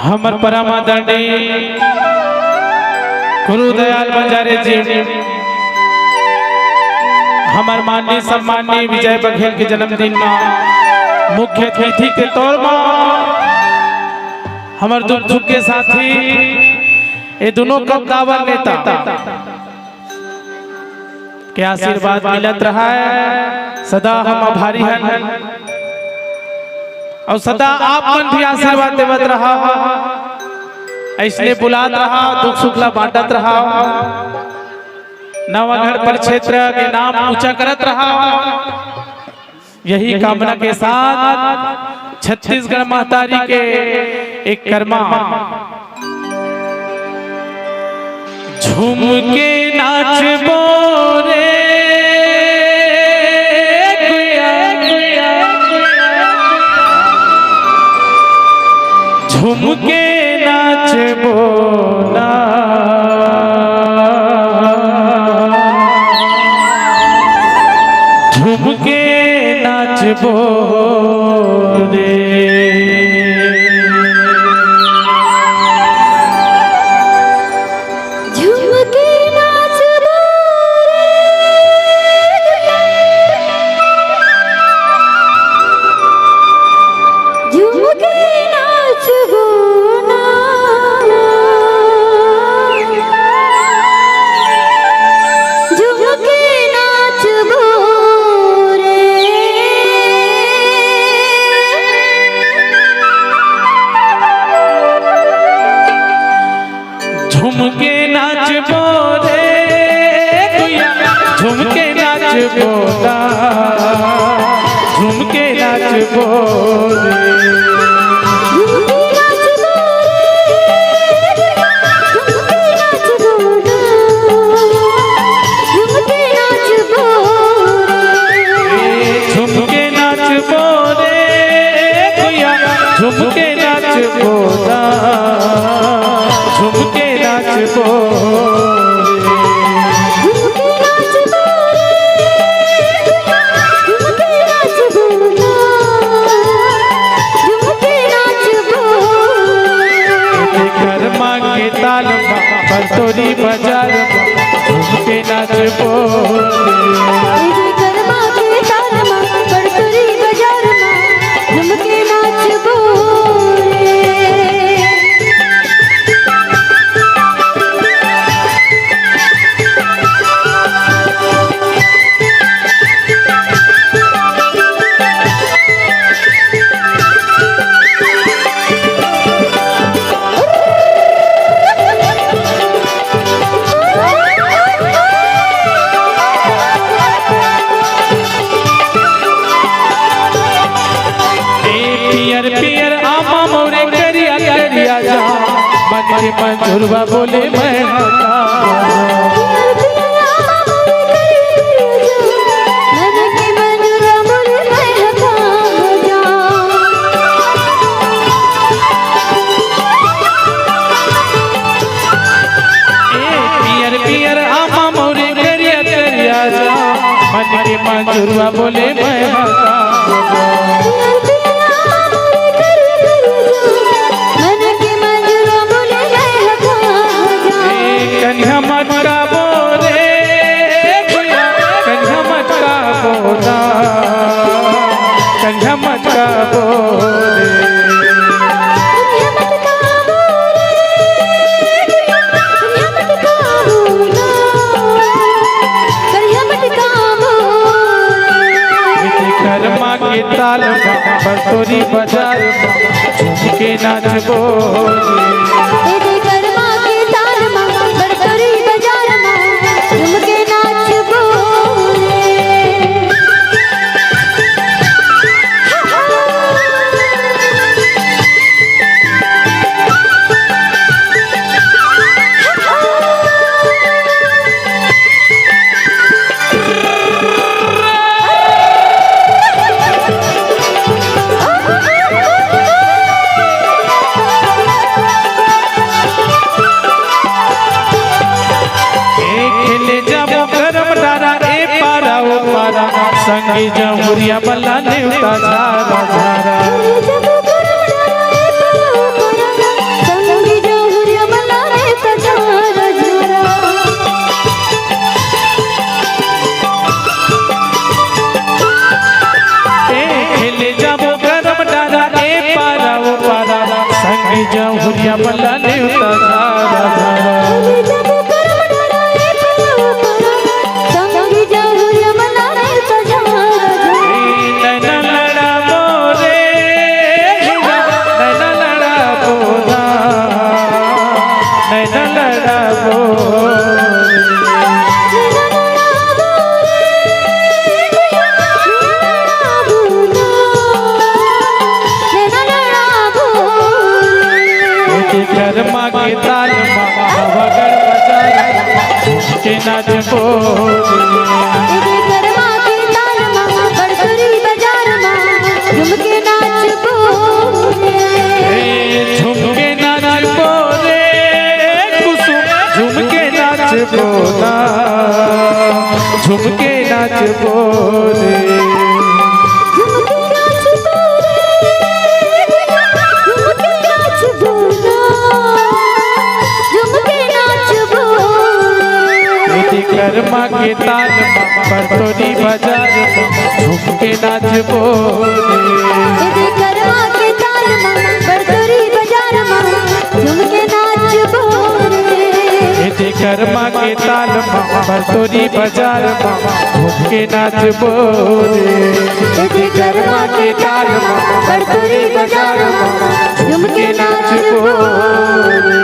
हमर परमादरणीय गुरुदयाल बंजारे जी, हमार माननीय सम्माननीय विजय बघेल के जन्मदिन में मुख्य अतिथि के तौर में हमार दुख दुख के साथी ये दोनों कद्दावर नेता के आशीर्वाद मिलत रहा है। सदा हम आभारी हैं और सदा आप मन भी आशीर्वाद देवत रहा, ऐसने बुलात रहा, दुख सुखला बांटत रहा, नवागढ़ परिक्षेत्र के नाम ऊंचा करत रहा। यही कामना के साथ छत्तीसगढ़ महतारी के एक कर्मा झूम के नाच बोरे झूम के नाच बोला झूम के नाच बोले झुमके नाच बोले झुमके नाच बोला झुमके नाच बोले झुमके नाच बोले झुमके नाच बोला झुमके नाच कर्मा के ताल पर तोरी बाजार झुमके नाच बोले पियर आमा मोरे करिया करिया जा मन के मंजूरवा बोले मैं पियर पियर आमा मोरे करिया करिया जा मन के मंजूरवा बोले मैं कन्या मटका बोले कन्या मटका बोला कन्या मटका बोले कर्मा के ताल पर तोरी बाजार झुमके नाच बोले संगी जमुरिया बल्ला नेवता झारा झारा संगी जाऊरिया बल्ला नेवता धारा धारा जब कर्म डराए संगी जाऊरिया बल्ला नेवता धारा नैना लड़ा मोरे नैना लड़ा बोधा नैना लड़ा कर्मा के ताल वगर बाजार के नाच बोले कर्मा के ताल बड़सरी बाजार झुमके नाच बोले झुमके नाच बोले कुसुम झुमके नाच बोला झुमके नाच बोले कर्मा के ताल बरतोरी बाजार झुमके नाच बोले कर्मा के ताल बरतोरी बाजार झुमके नाच बोले कर्मा के ताल बरतोरी बाजार झुमके नाच बोले कर्मा के ताल बरतोरी बाजार झुमके नाच बोले।